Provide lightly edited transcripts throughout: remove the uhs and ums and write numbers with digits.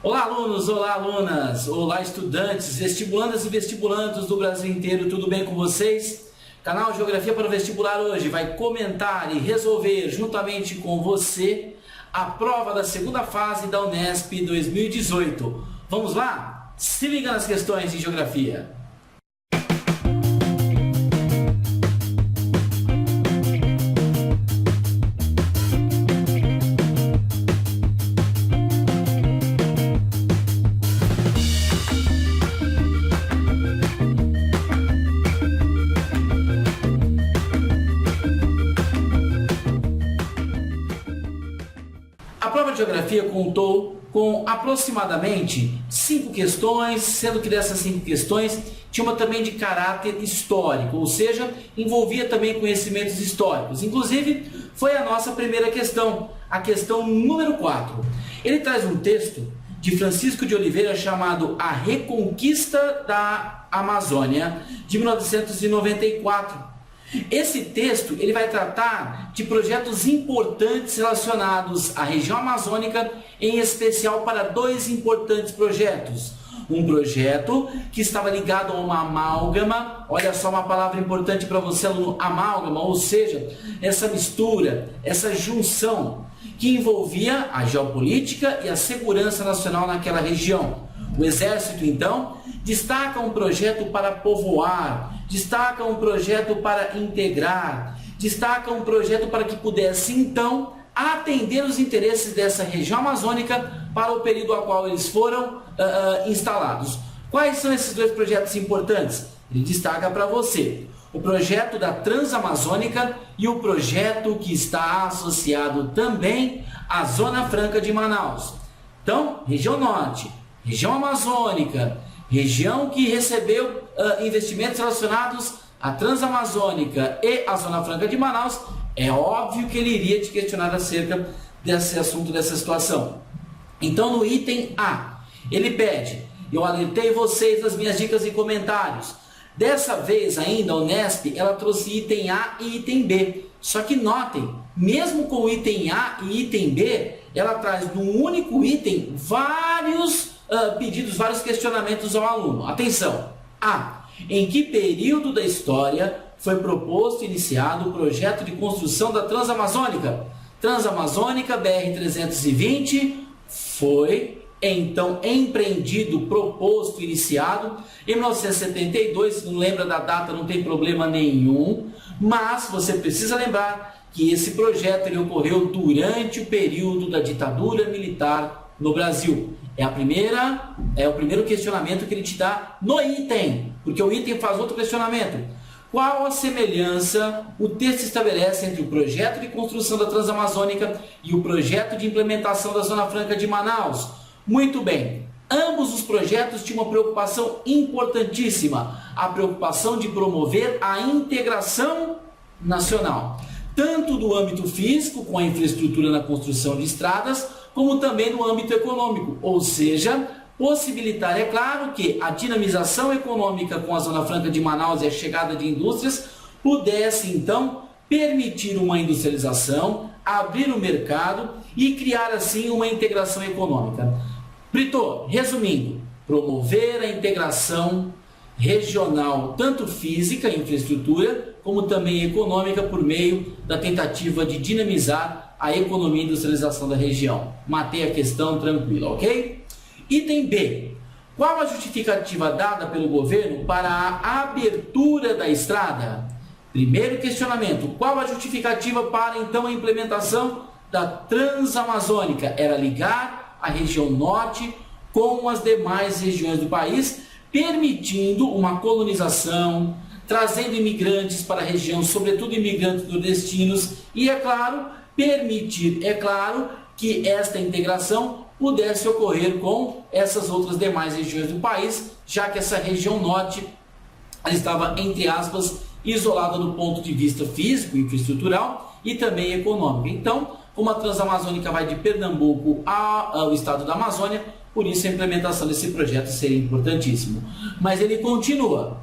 Olá, alunos, olá, alunas, olá, estudantes, vestibulandas e vestibulandos do Brasil inteiro, tudo bem com vocês? Canal Geografia para o Vestibular hoje vai comentar e resolver juntamente com você a prova da segunda fase da Unesp 2018. Vamos lá? Se liga nas questões de Geografia. A prova de Geografia contou com aproximadamente 5 questões, sendo que dessas 5 questões tinha uma também de caráter histórico, ou seja, envolvia também conhecimentos históricos. Inclusive, foi a nossa primeira questão, a questão número 4. Ele traz um texto de Francisco de Oliveira chamado A Reconquista da Amazônia, de 1994. Esse texto ele vai tratar de projetos importantes relacionados à região amazônica, em especial para 2 importantes projetos. Um projeto que estava ligado a uma amálgama, olha só uma palavra importante para você, aluno, amálgama, ou seja, essa mistura, essa junção que envolvia a geopolítica e a segurança nacional naquela região. O Exército, então, destaca um projeto para povoar, destaca um projeto para integrar, destaca um projeto para que pudesse, então, atender os interesses dessa região amazônica para o período a qual eles foram instalados. Quais são esses 2 projetos importantes? Ele destaca para você o projeto da Transamazônica e o projeto que está associado também à Zona Franca de Manaus. Então, região norte, região amazônica, região que recebeu investimentos relacionados à Transamazônica e à Zona Franca de Manaus, é óbvio que ele iria te questionar acerca desse assunto, dessa situação. Então, no item A, ele pede, eu alertei vocês nas minhas dicas e comentários, dessa vez ainda a Unesp, ela trouxe item A e item B, só que notem, mesmo com o item A e item B, ela traz num único item vários pedidos, vários questionamentos ao aluno. Atenção! A. Em que período da história foi proposto e iniciado o projeto de construção da Transamazônica? Transamazônica BR-320 foi, então, empreendido, proposto, iniciado em 1972. Se não lembra da data, não tem problema nenhum, mas você precisa lembrar que esse projeto ele ocorreu durante o período da ditadura militar no Brasil. É o primeiro questionamento que ele te dá no item, porque o item faz outro questionamento. Qual a semelhança o texto estabelece entre o projeto de construção da Transamazônica e o projeto de implementação da Zona Franca de Manaus? Muito bem, ambos os projetos tinham uma preocupação importantíssima, a preocupação de promover a integração nacional, tanto do âmbito físico, com a infraestrutura na construção de estradas, como também no âmbito econômico, ou seja, possibilitar, é claro, que a dinamização econômica com a Zona Franca de Manaus e a chegada de indústrias pudesse, então, permitir uma industrialização, abrir o mercado e criar, assim, uma integração econômica. Brito, resumindo, promover a integração regional, tanto física, infraestrutura, como também econômica, por meio da tentativa de dinamizar a economia e industrialização da região. Matei a questão, tranquilo, ok? Item B. Qual a justificativa dada pelo governo para a abertura da estrada? Primeiro questionamento. Qual a justificativa para, então, a implementação da Transamazônica? Era ligar a região norte com as demais regiões do país, permitindo uma colonização, trazendo imigrantes para a região, sobretudo imigrantes nordestinos, e, é claro, permitir, que esta integração pudesse ocorrer com essas outras demais regiões do país, já que essa região norte estava, entre aspas, isolada do ponto de vista físico, infraestrutural e também econômico. Então, como a Transamazônica vai de Pernambuco ao estado da Amazônia, por isso a implementação desse projeto seria importantíssimo. Mas ele continua.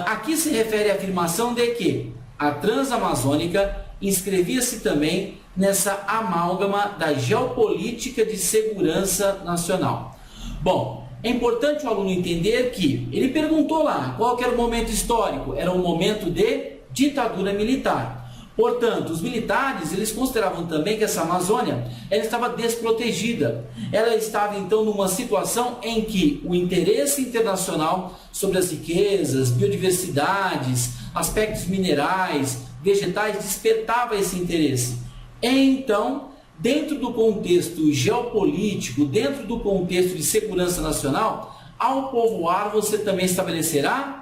Aqui se refere à afirmação de que a Transamazônica inscrevia-se também nessa amálgama da geopolítica de segurança nacional. Bom, é importante o aluno entender que ele perguntou lá qual que era o momento histórico. Era um momento de ditadura militar. Portanto, os militares, eles consideravam também que essa Amazônia ela estava desprotegida. Ela estava, então, numa situação em que o interesse internacional sobre as riquezas, biodiversidades, aspectos minerais, vegetais, despertava esse interesse. Então, dentro do contexto geopolítico, dentro do contexto de segurança nacional, ao povoar você também estabelecerá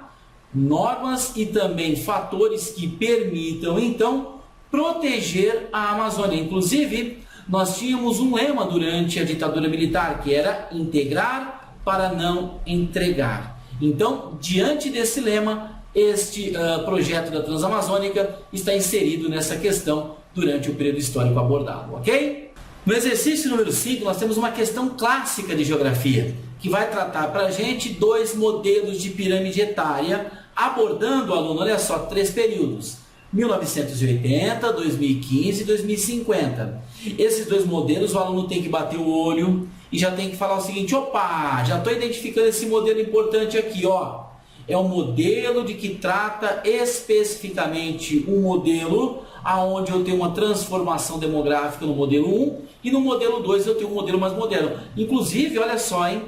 normas e também fatores que permitam, então, proteger a Amazônia. Inclusive, nós tínhamos um lema durante a ditadura militar, que era integrar para não entregar. Então, diante desse lema, este projeto da Transamazônica está inserido nessa questão durante o período histórico abordado, ok? No exercício número 5, nós temos uma questão clássica de geografia, que vai tratar para a gente 2 modelos de pirâmide etária, abordando, aluno, olha só, 3 períodos, 1980, 2015 e 2050. Esses 2 modelos, o aluno tem que bater o olho e já tem que falar o seguinte: opa, já estou identificando esse modelo importante aqui, ó. É um modelo de que trata especificamente um modelo aonde eu tenho uma transformação demográfica no modelo 1 e no modelo 2 eu tenho um modelo mais moderno. Inclusive, olha só, hein?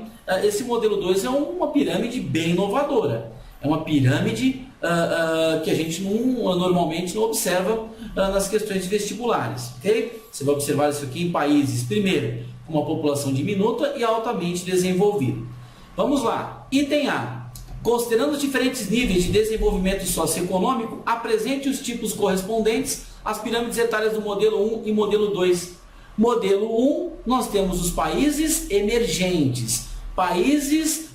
Esse modelo 2 é uma pirâmide bem inovadora. É uma pirâmide que a gente normalmente não observa nas questões vestibulares. Okay? Você vai observar isso aqui em países, primeiro, com uma população diminuta e altamente desenvolvida. Vamos lá. Item A. Considerando os diferentes níveis de desenvolvimento socioeconômico, apresente os tipos correspondentes às pirâmides etárias do modelo 1 e modelo 2. Modelo 1, nós temos os países emergentes, países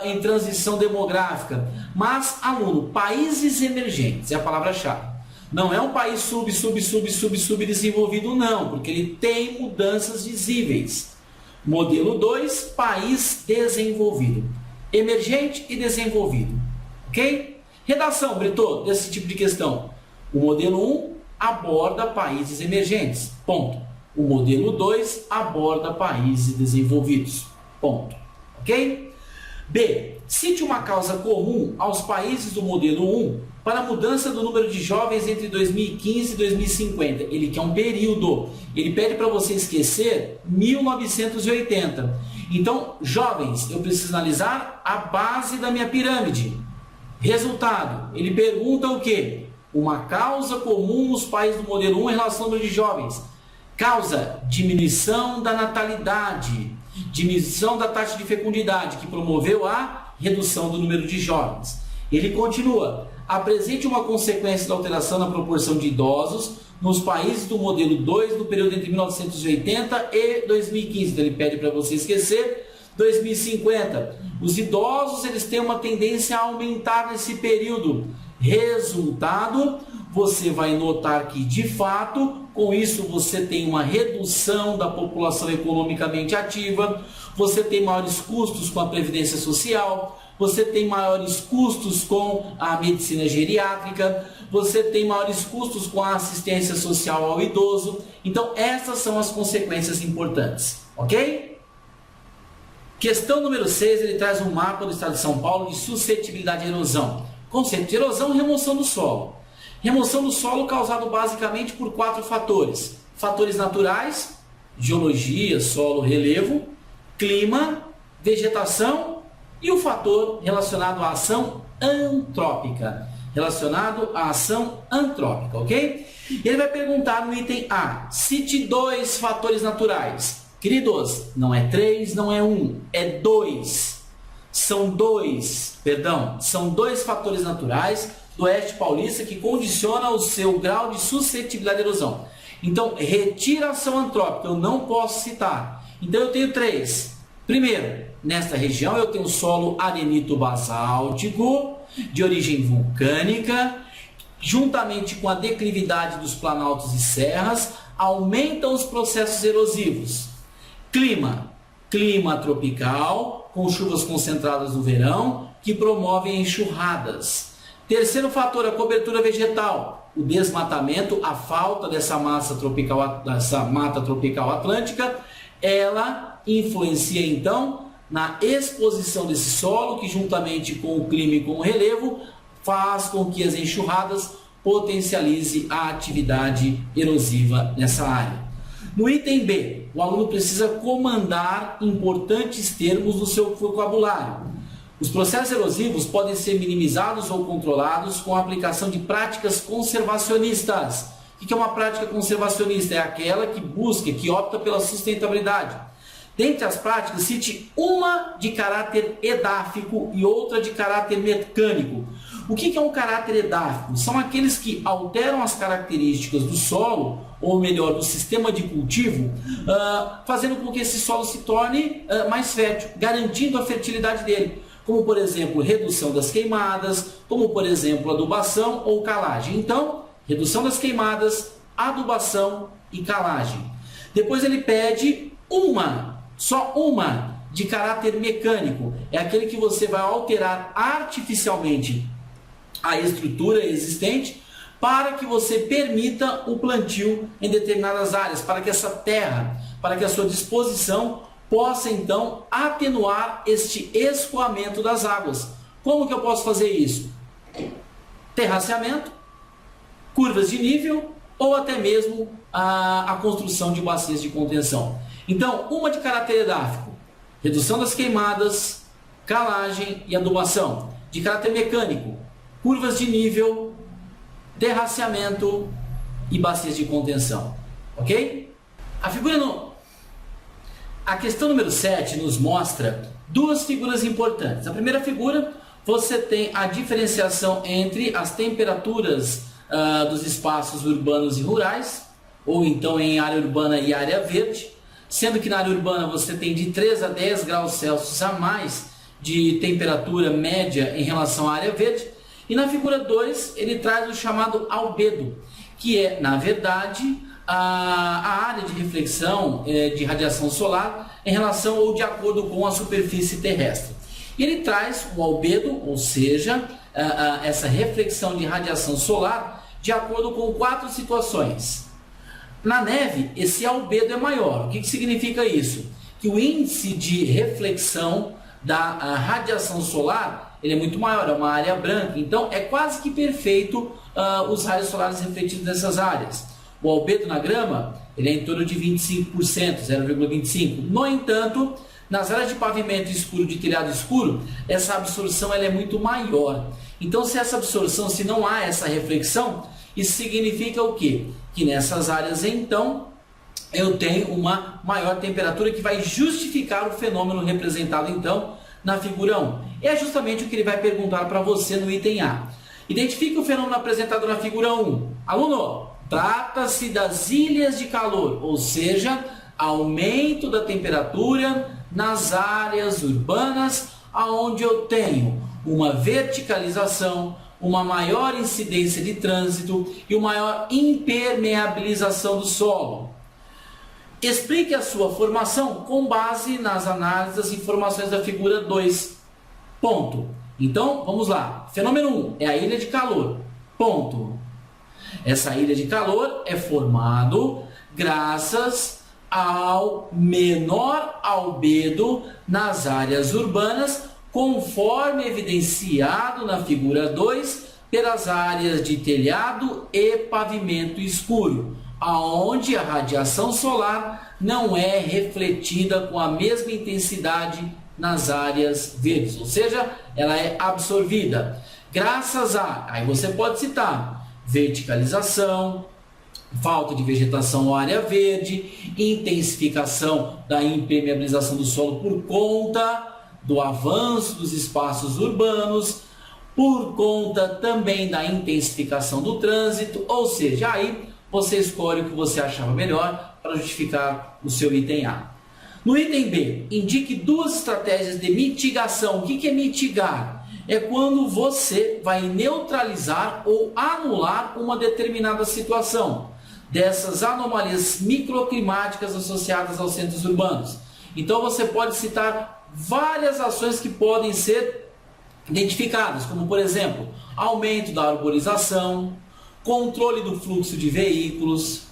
em transição demográfica. Mas, aluno, países emergentes é a palavra-chave. Não é um país subdesenvolvido, não, porque ele tem mudanças visíveis. Modelo 2, país desenvolvido. Emergente e desenvolvido. Ok? Redação, Brito, desse tipo de questão. O modelo 1 aborda países emergentes. Ponto. O modelo 2 aborda países desenvolvidos. Ponto. Ok? B. Cite uma causa comum aos países do modelo 1 para a mudança do número de jovens entre 2015 e 2050. Ele quer um período. Ele pede para você esquecer 1980. Então, jovens, eu preciso analisar a base da minha pirâmide. Resultado, ele pergunta o quê? Uma causa comum nos países do modelo 1 em relação ao número de jovens. Causa, diminuição da natalidade, diminuição da taxa de fecundidade, que promoveu a redução do número de jovens. Ele continua, apresente uma consequência da alteração na proporção de idosos nos países do modelo 2 no período entre 1980 e 2015. Então ele pede para você esquecer 2050. Os idosos eles têm uma tendência a aumentar nesse período. Resultado, você vai notar que de fato, com isso você tem uma redução da população economicamente ativa, você tem maiores custos com a previdência social, você tem maiores custos com a medicina geriátrica, você tem maiores custos com a assistência social ao idoso. Então, essas são as consequências importantes, ok? Questão número 6, ele traz um mapa do estado de São Paulo de suscetibilidade à erosão. Conceito de erosão, remoção do solo. Remoção do solo causado basicamente por 4 fatores. Fatores naturais, geologia, solo, relevo, clima, vegetação e o fator relacionado à ação antrópica. Ok? Ele vai perguntar no item A, cite 2 fatores naturais. Queridos, não é 3, não é 1, é 2. São 2 fatores naturais do Oeste Paulista que condiciona o seu grau de suscetibilidade à erosão. Então, retira a ação antrópica, eu não posso citar. Então, eu tenho 3. Primeiro, nesta região eu tenho solo arenito-basáltico, de origem vulcânica, juntamente com a declividade dos planaltos e serras, aumentam os processos erosivos. Clima tropical, com chuvas concentradas no verão, que promovem enxurradas. Terceiro fator, a cobertura vegetal, o desmatamento, a falta dessa mata tropical atlântica, ela influencia então na exposição desse solo, que juntamente com o clima e com o relevo, faz com que as enxurradas potencialize a atividade erosiva nessa área. No item B, o aluno precisa comandar importantes termos no seu vocabulário. Os processos erosivos podem ser minimizados ou controlados com a aplicação de práticas conservacionistas. O que é uma prática conservacionista? É aquela que busca, que opta pela sustentabilidade. Dentre as práticas, cite uma de caráter edáfico e outra de caráter mecânico. O que é um caráter edáfico? São aqueles que alteram as características do solo, ou melhor, do sistema de cultivo, fazendo com que esse solo se torne mais fértil, garantindo a fertilidade dele. Como, por exemplo, redução das queimadas, como, por exemplo, adubação ou calagem. Então, redução das queimadas, adubação e calagem. Depois ele pede só uma, de caráter mecânico. É aquele que você vai alterar artificialmente a estrutura existente para que você permita o plantio em determinadas áreas, para que essa terra, para que a sua disposição possa então atenuar este escoamento das águas. Como que eu posso fazer isso? Terraceamento, curvas de nível ou até mesmo a construção de bacias de contenção. Então, uma de caráter edáfico, redução das queimadas, calagem e adubação. De caráter mecânico, curvas de nível, terraceamento e bacias de contenção. Ok? A questão número 7 nos mostra duas figuras importantes. A primeira figura, você tem a diferenciação entre as temperaturas dos espaços urbanos e rurais, ou então em área urbana e área verde, sendo que na área urbana você tem de 3 a 10 graus Celsius a mais de temperatura média em relação à área verde. E na figura 2 ele traz o chamado albedo, que é, na verdade, a área de reflexão de radiação solar em relação ou de acordo com a superfície terrestre. E ele traz o albedo, ou seja, essa reflexão de radiação solar de acordo com 4 situações. Na neve, esse albedo é maior. O que significa isso? Que o índice de reflexão da radiação solar ele é muito maior, é uma área branca, então é quase que perfeito os raios solares refletidos nessas áreas. O albedo na grama ele é em torno de 25%, 0,25%. No entanto, nas áreas de pavimento escuro, de telhado escuro, essa absorção ela é muito maior. Então, se não há essa reflexão, isso significa o quê? Que nessas áreas, então, eu tenho uma maior temperatura que vai justificar o fenômeno representado, então, na figura 1. É justamente o que ele vai perguntar para você no item A. Identifique o fenômeno apresentado na figura 1. Aluno, trata-se das ilhas de calor, ou seja, aumento da temperatura nas áreas urbanas, onde eu tenho uma verticalização, uma maior incidência de trânsito e uma maior impermeabilização do solo. Explique a sua formação com base nas análises das informações da figura 2. Ponto. Então, vamos lá. Fenômeno 1 é a ilha de calor. Ponto. Essa ilha de calor é formado graças ao menor albedo nas áreas urbanas, conforme evidenciado na figura 2, pelas áreas de telhado e pavimento escuro, aonde a radiação solar não é refletida com a mesma intensidade nas áreas verdes, ou seja, ela é absorvida. Graças aí você pode citar verticalização, falta de vegetação na área verde, intensificação da impermeabilização do solo por conta do avanço dos espaços urbanos, por conta também da intensificação do trânsito, ou seja, aí você escolhe o que você achava melhor para justificar o seu item A. No item B, indique 2 estratégias de mitigação. O que é mitigar? É quando você vai neutralizar ou anular uma determinada situação dessas anomalias microclimáticas associadas aos centros urbanos. Então você pode citar várias ações que podem ser identificadas, como por exemplo, aumento da arborização, controle do fluxo de veículos,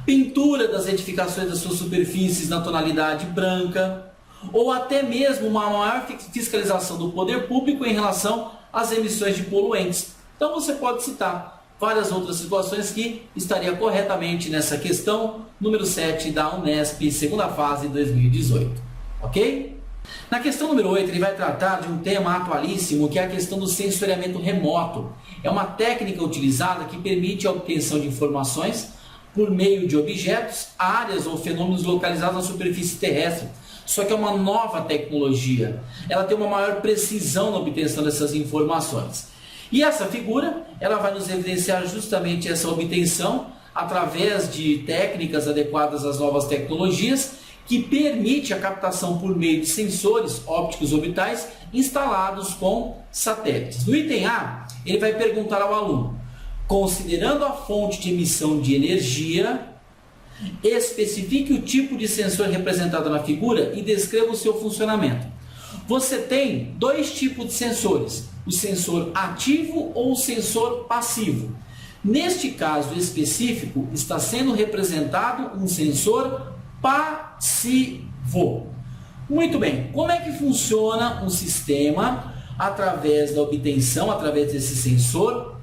pintura das edificações das suas superfícies na tonalidade branca, ou até mesmo uma maior fiscalização do poder público em relação às emissões de poluentes. Então você pode citar várias outras situações que estaria corretamente nessa questão número 7 da Unesp, segunda fase 2018, ok? Na questão número 8, ele vai tratar de um tema atualíssimo, que é a questão do sensoriamento remoto. É uma técnica utilizada que permite a obtenção de informações por meio de objetos, áreas ou fenômenos localizados na superfície terrestre. Só que é uma nova tecnologia. Ela tem uma maior precisão na obtenção dessas informações. E essa figura, ela vai nos evidenciar justamente essa obtenção através de técnicas adequadas às novas tecnologias, que permite a captação por meio de sensores ópticos orbitais instalados com satélites. No item A, ele vai perguntar ao aluno: considerando a fonte de emissão de energia, especifique o tipo de sensor representado na figura e descreva o seu funcionamento. Você tem dois tipos de sensores: o sensor ativo ou o sensor passivo. Neste caso específico, está sendo representado um sensor passivo. Muito bem, como é que funciona um sistema através da obtenção, através desse sensor,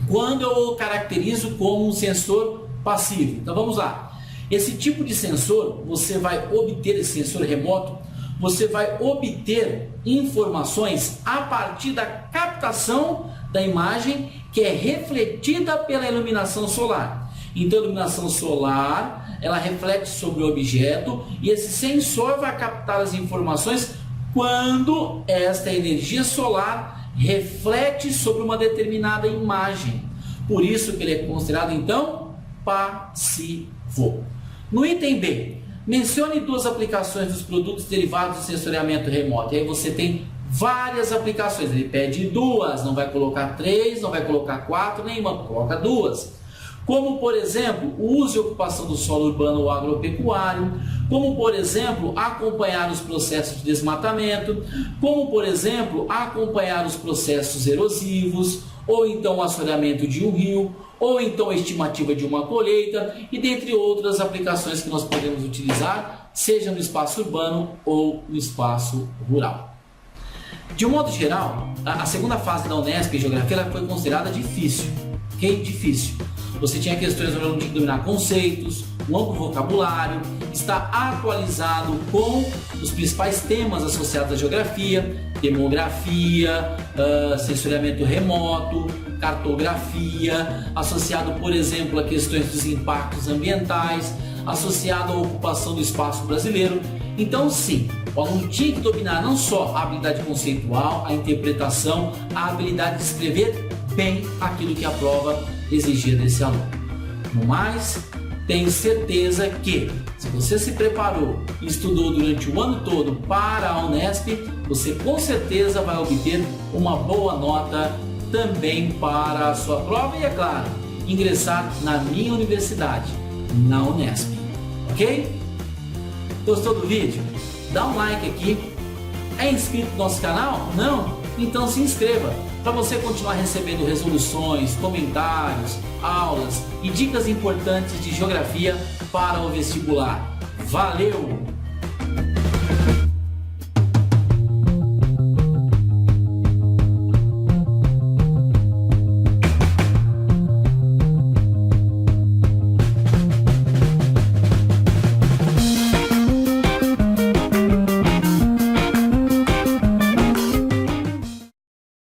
quando eu o caracterizo como um sensor passivo? Então vamos lá. Esse tipo de sensor, você vai obter, esse sensor remoto, você vai obter informações a partir da captação da imagem que é refletida pela iluminação solar. Então a iluminação solar, ela reflete sobre o objeto e esse sensor vai captar as informações quando esta energia solar reflete sobre uma determinada imagem. Por isso que ele é considerado então passivo. No item B, mencione duas aplicações dos produtos derivados do sensoriamento remoto. E aí você tem várias aplicações. Ele pede duas, não vai colocar três, não vai colocar quatro, nenhuma, coloca duas. Como, por exemplo, o uso e ocupação do solo urbano ou agropecuário, como, por exemplo, acompanhar os processos de desmatamento, como, por exemplo, acompanhar os processos erosivos, ou então o assoreamento de um rio, ou então a estimativa de uma colheita, e dentre outras aplicações que nós podemos utilizar, seja no espaço urbano ou no espaço rural. De um modo geral, a segunda fase da Unesp em Geografia ela foi considerada difícil, ok? Difícil. Você tinha questões onde o aluno tinha que dominar conceitos, um amplo vocabulário, está atualizado com os principais temas associados à geografia, demografia, sensoriamento remoto, cartografia, associado, por exemplo, a questões dos impactos ambientais, associado à ocupação do espaço brasileiro. Então, sim, o aluno tinha que dominar não só a habilidade conceitual, a interpretação, a habilidade de escrever bem aquilo que a prova exigia desse aluno. No mais, tenho certeza que, se você se preparou e estudou durante o ano todo para a Unesp, você com certeza vai obter uma boa nota também para a sua prova e, é claro, ingressar na minha universidade, na Unesp. Ok? Gostou do vídeo? Dá um like aqui. É inscrito no nosso canal? Não? Então se inscreva para você continuar recebendo resoluções, comentários, aulas e dicas importantes de geografia para o vestibular. Valeu!